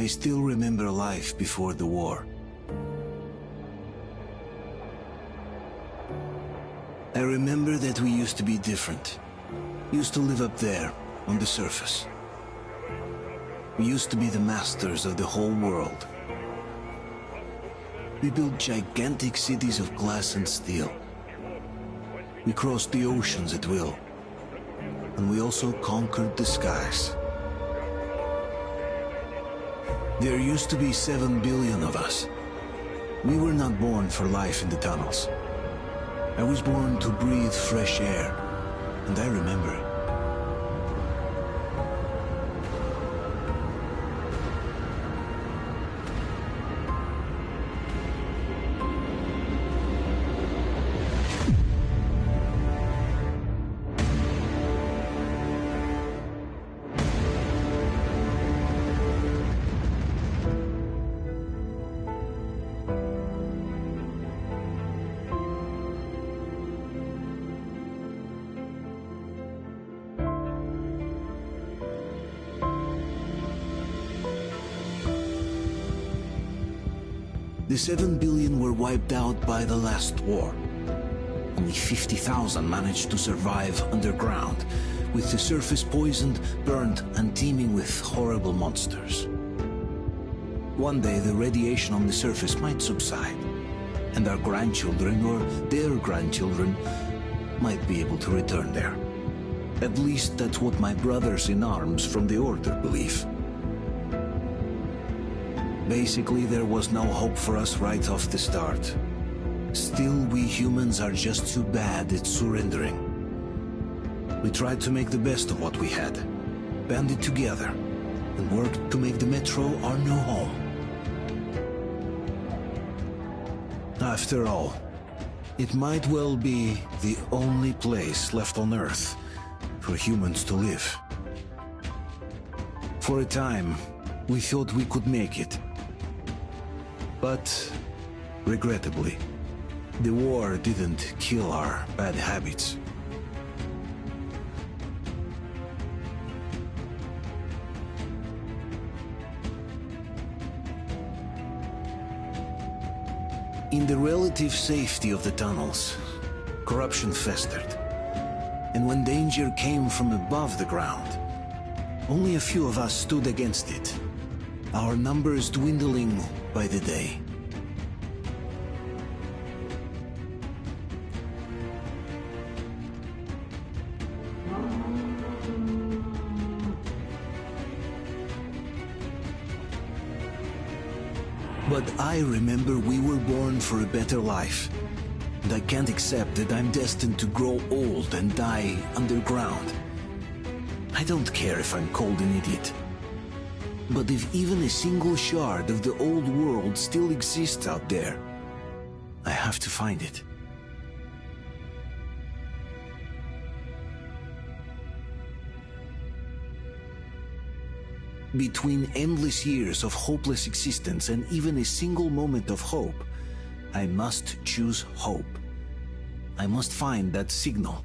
I still remember life before the war. I remember that we used to be different. Used to live up there, on the surface. We used to be the masters of the whole world. We built gigantic cities of glass and steel. We crossed the oceans at will. And we also conquered the skies. There used to be 7 billion of us. We were not born for life in the tunnels. I was born to breathe fresh air, and I remember. The 7 billion were wiped out by the last war. Only 50,000 managed to survive underground, with the surface poisoned, burned, and teeming with horrible monsters. One day the radiation on the surface might subside, and our grandchildren or their grandchildren might be able to return there. At least that's what my brothers in arms from the Order believe. Basically, there was no hope for us right off the start. Still, we humans are just too bad at surrendering. We tried to make the best of what we had, banded together, and worked to make the Metro our new home. After all, it might well be the only place left on Earth for humans to live. For a time, we thought we could make it. But, regrettably, the war didn't kill our bad habits. In the relative safety of the tunnels, corruption festered. And when danger came from above the ground, only a few of us stood against it, our numbers dwindling by the day. But I remember we were born for a better life. And I can't accept that I'm destined to grow old and die underground. I don't care if I'm called an idiot. But if even a single shard of the old world still exists out there, I have to find it. Between endless years of hopeless existence and even a single moment of hope, I must choose hope. I must find that signal.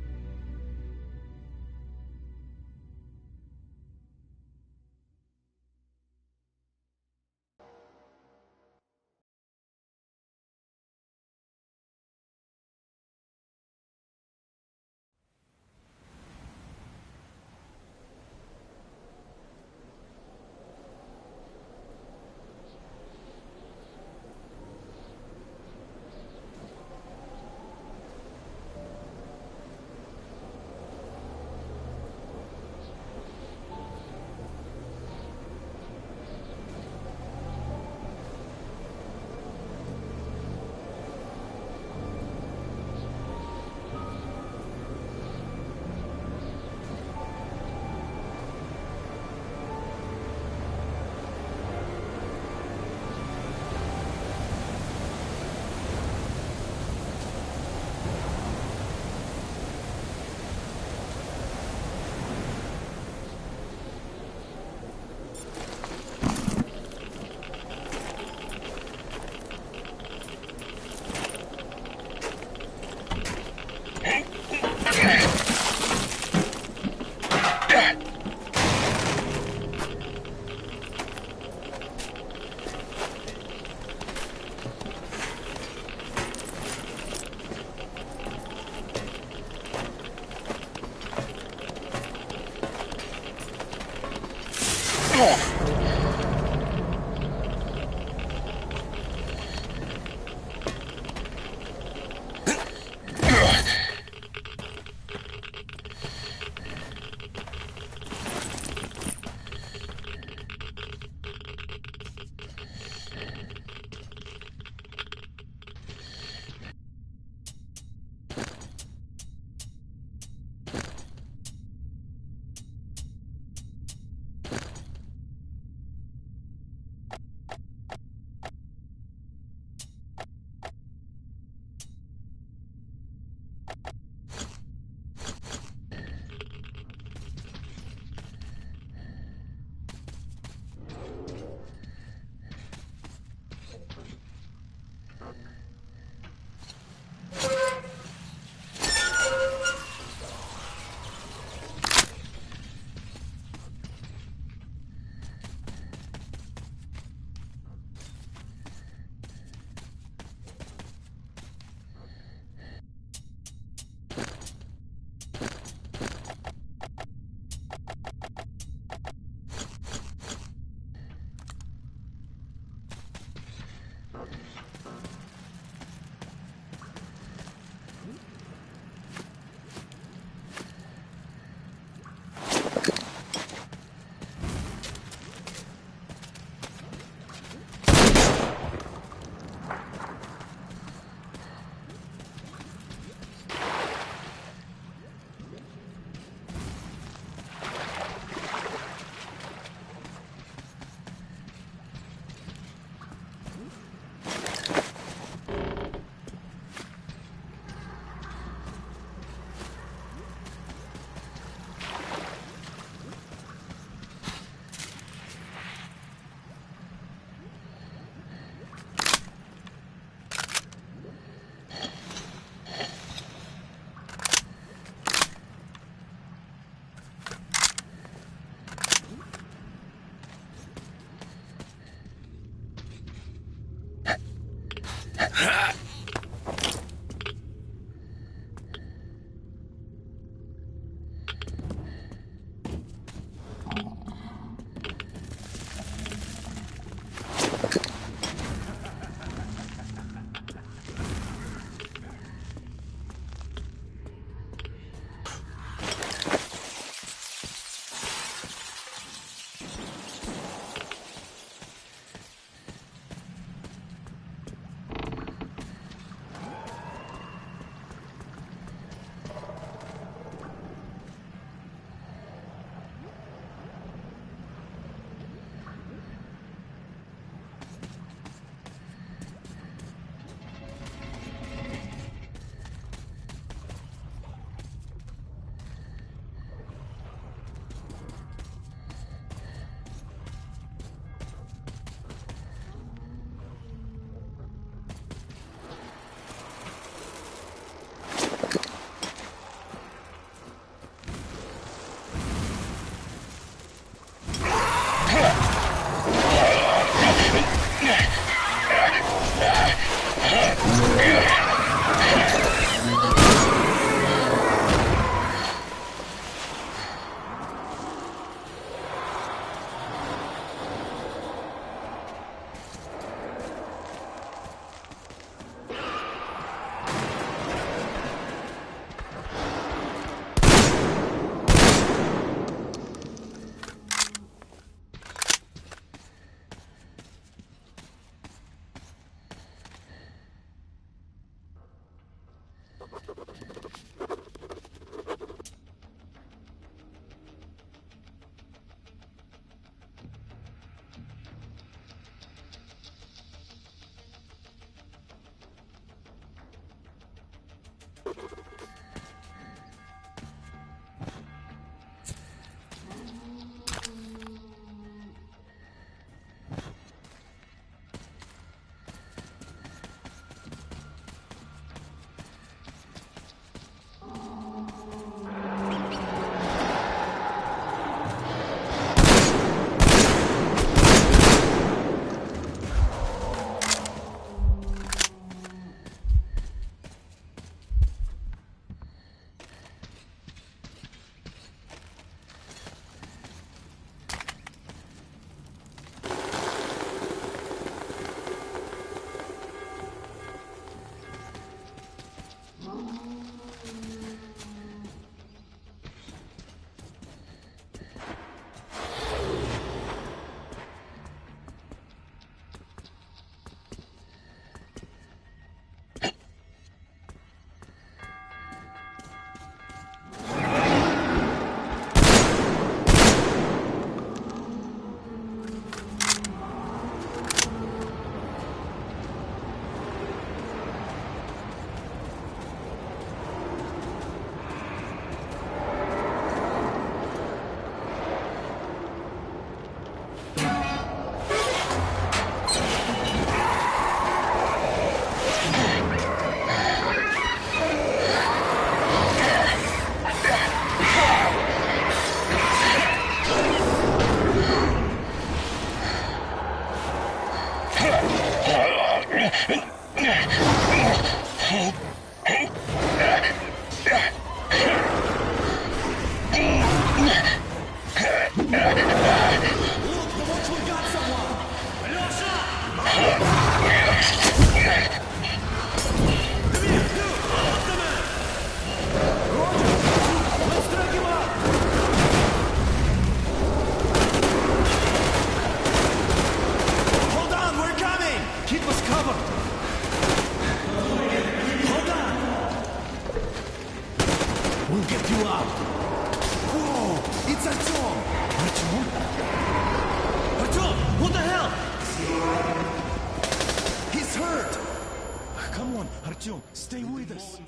Artyom, stay with us.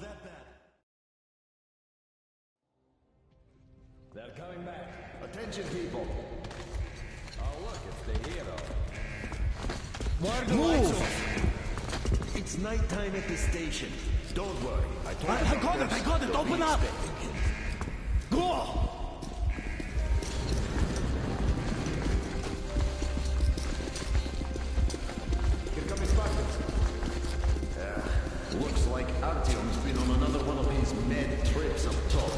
They're coming back. Attention, people. Oh, look, it's the hero. Why are the lights Move! off? It's nighttime at the station. Don't worry. I got it! Open up! Go! Here come his partners. Looks like Artyom's been on another one of his mad trips up top.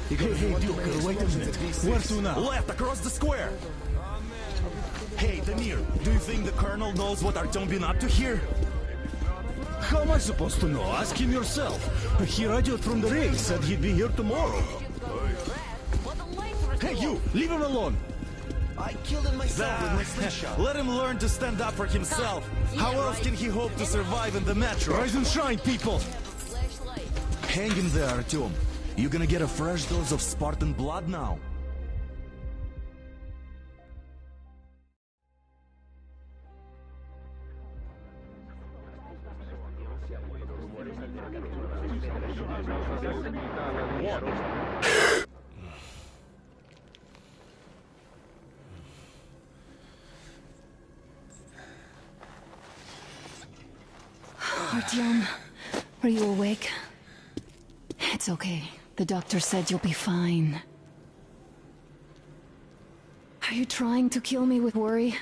Hey, Duke, wait a minute. Where to now? Left, across the square! Hey, Damir, do you think the Colonel knows what Artyom been up to here? How am I supposed to know? Ask him yourself. He radioed from the ring, said he'd be here tomorrow. Hey, you! Leave him alone! I killed him myself with my slingshot. Let him learn to stand up for himself. How else can he hope to survive in the metro? Rise and shine, people! Hang in there, Artyom. You gonna get a fresh dose of Spartan blood now? Artyom, are you awake? It's okay. The doctor said you'll be fine. Are you trying to kill me with worry?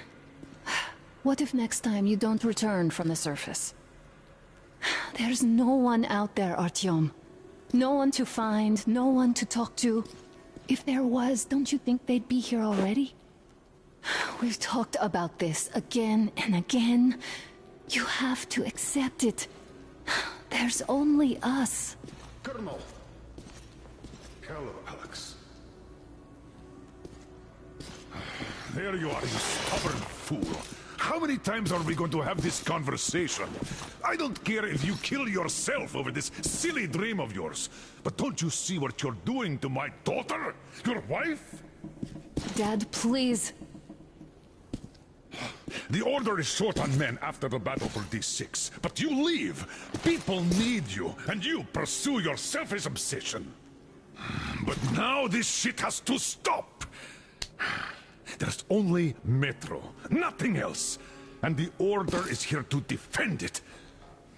What if next time you don't return from the surface? There's no one out there, Artyom. No one to find, no one to talk to. If there was, don't you think they'd be here already? We've talked about this again and again. You have to accept it. There's only us. Colonel! Hello, Alex. There you are, you stubborn fool. How many times are we going to have this conversation? I don't care if you kill yourself over this silly dream of yours. But don't you see what you're doing to my daughter? Your wife? Dad, please. The Order is short on men after the battle for D6. But you leave. People need you, and you pursue your selfish obsession. But now this shit has to stop. There's only Metro, nothing else. And the Order is here to defend it.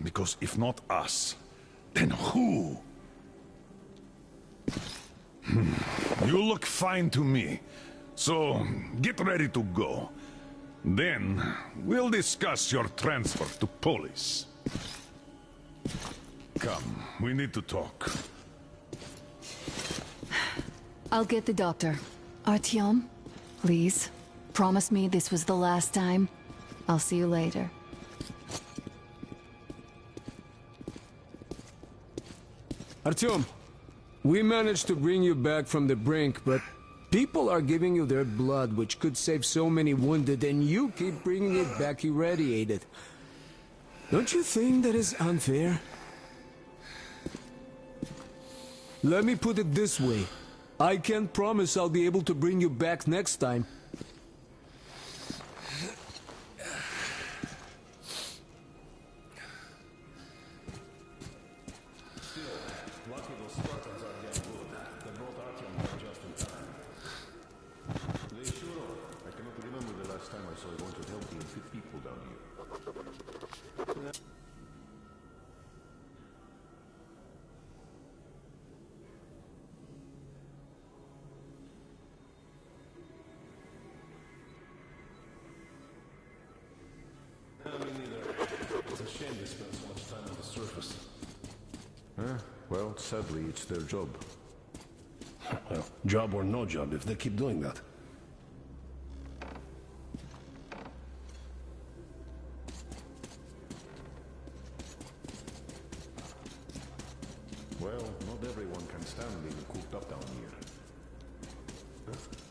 Because if not us, then who? You look fine to me. So, get ready to go. Then, we'll discuss your transfer to Polis. Come, we need to talk. I'll get the doctor. Artyom, please, promise me this was the last time. I'll see you later. Artyom, we managed to bring you back from the brink, but people are giving you their blood, which could save so many wounded, and you keep bringing it back irradiated. Don't you think that is unfair? Let me put it this way. I can't promise I'll be able to bring you back next time. Well, sadly, it's their job. Well, job or no job, if they keep doing that. Well, not everyone can stand being cooped up down here.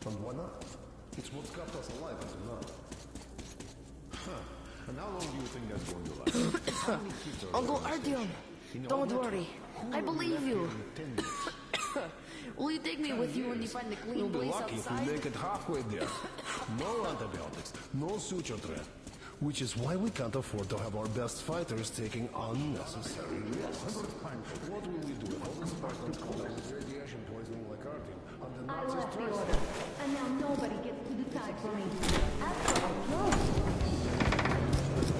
And why not? It's what's kept us alive until now. And how long do you think that's going to last? How many kids are Uncle there on Artyom, stage? don't worry. I believe you. In 10 years. Will you take me with you when you find the clean We'll be place lucky if we outside? make it halfway there. No antibiotics, no suture thread. Which is why we can't afford to have our best fighters taking unnecessary risks. What will we do if all the Spartans collapse with radiation poisoning like our team and the I Nazis left the try order, and now nobody gets to decide for me. After all,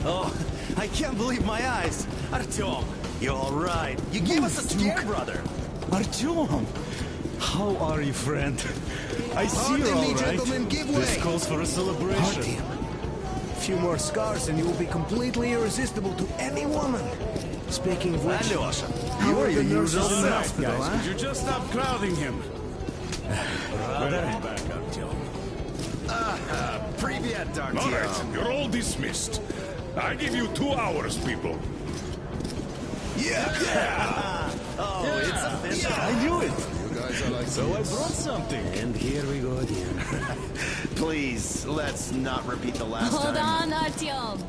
Oh, I can't believe my eyes. Artyom, you're all right. You gave us a scare, brother. Artyom! How are you, friend? I see Pardon you're me, all right. gentlemen, give This way. calls for a celebration. Artyom. A few more scars and you will be completely irresistible to any woman. Speaking of which, Alyosha, how are the nurses usual in the self, hospital, guys. huh? Could you just stop crowding him? Welcome back, Artyom. Привет, All Artyom. right, you're all dismissed. I give you 2 hours, people. Oh, it's official. I knew it. You guys are like So I brought something. And here we go again. Please, let's not repeat the last hold time. on, Artyom.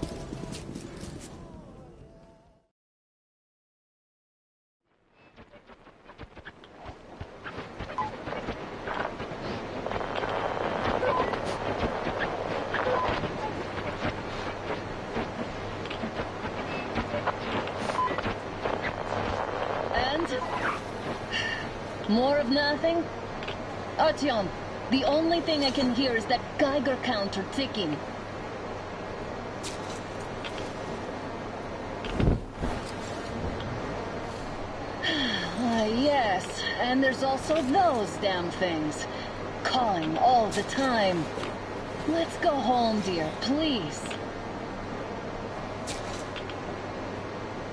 And? More of nothing? Artyom, the only thing I can hear is that Geiger counter ticking. Yes, and there's also those damn things. Calling all the time. Let's go home, dear, please.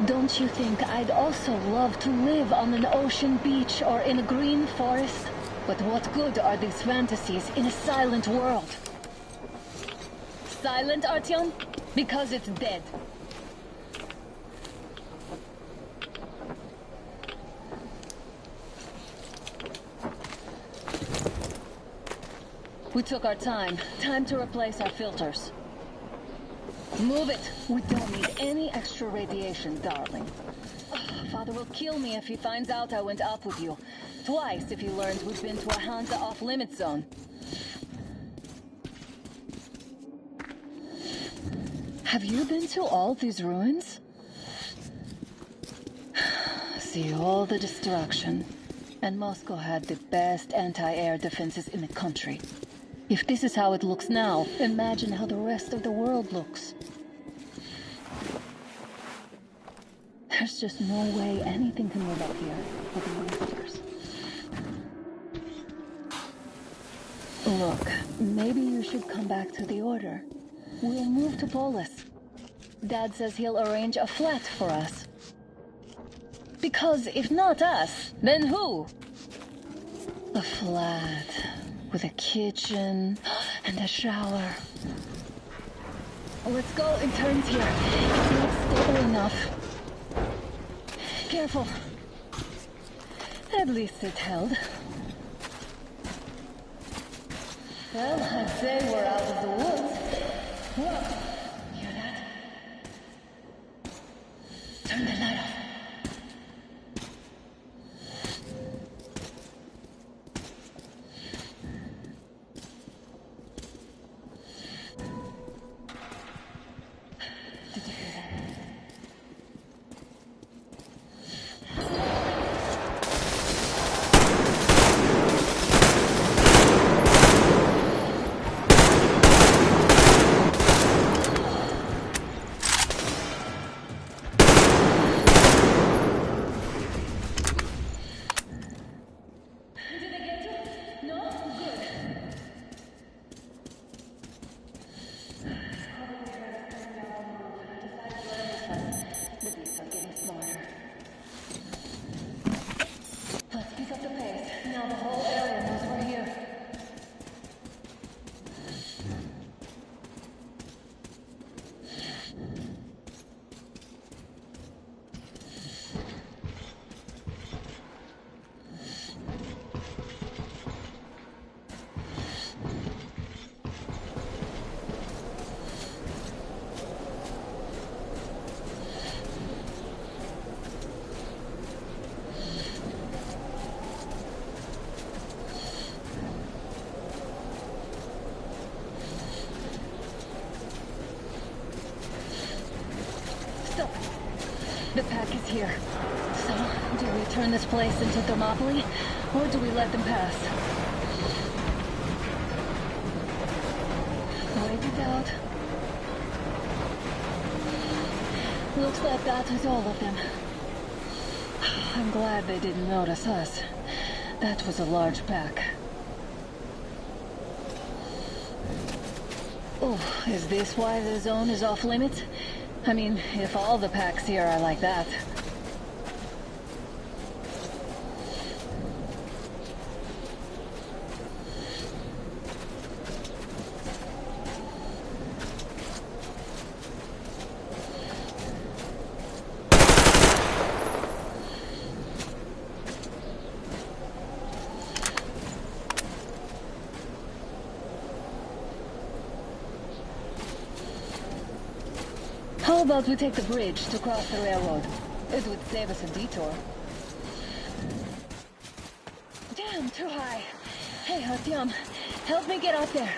Don't you think I'd also love to live on an ocean beach or in a green forest? But what good are these fantasies in a silent world? Silent, Artyom? Because it's dead. We took our time. Time to replace our filters. Move it! We don't need any extra radiation, darling. Father will kill me if he finds out I went up with you. Twice if he learns we've been to a Hansa off-limit zone. Have you been to all these ruins? See all the destruction. And Moscow had the best anti-air defenses in the country. If this is how it looks now, imagine how the rest of the world looks. There's just no way anything can move up here with the monsters. Look, maybe you should come back to the Order. We'll move to Polis. Dad says he'll arrange a flat for us. Because if not us, then who? A flat with a kitchen and a shower. Let's go in turns here. It's not stable enough. Careful. At least it held. Well, I'd say we're out of the woods. Whoa. Hear that? Turn the light off. Did you hear that? here. So, do we turn this place into Thermopylae, or do we let them pass? Wait it out. Looks like that is all of them. I'm glad they didn't notice us. That was a large pack. Oh, is this why the zone is off limits? I mean, if all the packs here are like that. How about we take the bridge to cross the railroad? It would save us a detour. Damn, too high. Hey, Artyom, help me get up there.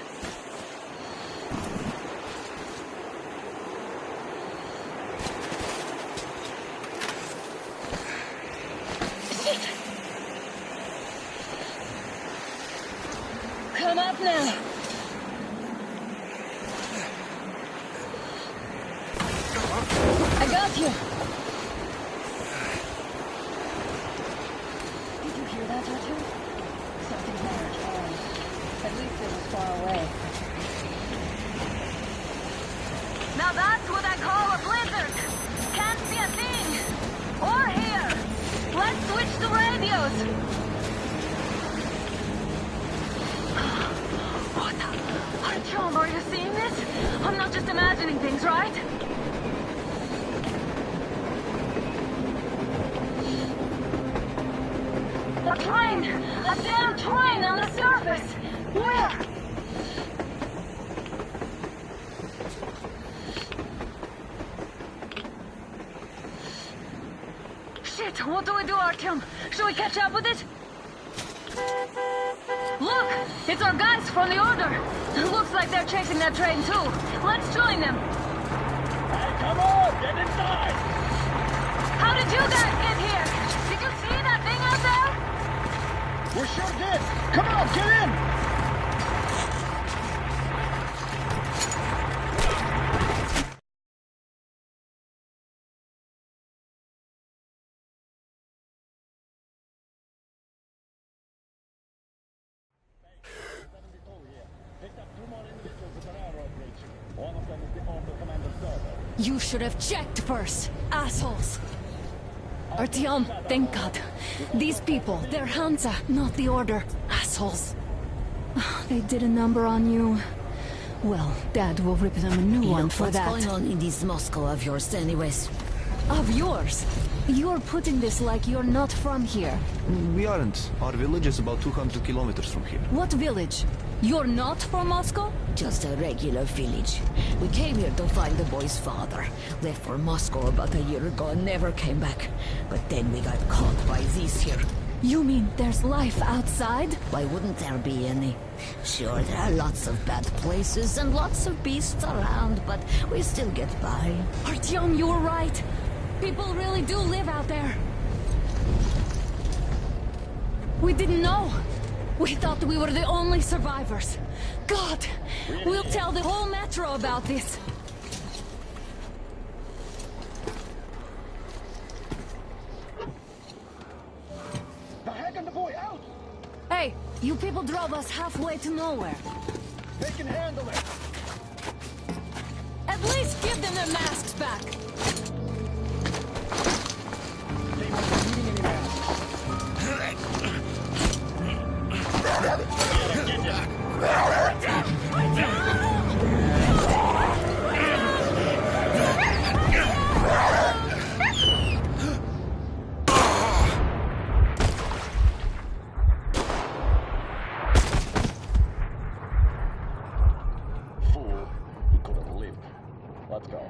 Shit! Come up now. I got you! Did you hear that, Artyom? Something large falling. At least it was far away. Now that's what I call a blizzard. Can't see a thing. Or hear. Let's switch to radios. What the? Artyom, are you seeing this? I'm not just imagining things, right? A train! A damn train on the surface! Where? Shit, what do we do, Artyom? Should we catch up with it? Look! It's our guys from the Order! Looks like they're chasing that train too. Let's join them! Hey, come on! Get inside! How did you guys get here? Did you see that thing out there? We sure did! Come on, get in! You should have checked first, assholes! Artyom, thank God. These people, they're Hansa, not the Order. Assholes. They did a number on you. Well, Dad will rip them a new one for that. What's going on in this Moscow of yours anyways? Of yours? You're putting this like you're not from here. We aren't. Our village is about 200 kilometers from here. What village? You're not from Moscow? Just a regular village. We came here to find the boy's father. Left for Moscow about a year ago and never came back. But then we got caught by these here. You mean there's life outside? Why wouldn't there be any? Sure, there are lots of bad places and lots of beasts around, but we still get by. Artyom, you were right. People really do live out there. We didn't know. We thought we were the only survivors. God, we'll tell the whole metro about this. The heck and the boy out! Hey, you people drove us halfway to nowhere. They can handle it! At least give them their masks back. They must be needing any masks. Fool. He could have lived. Let's go.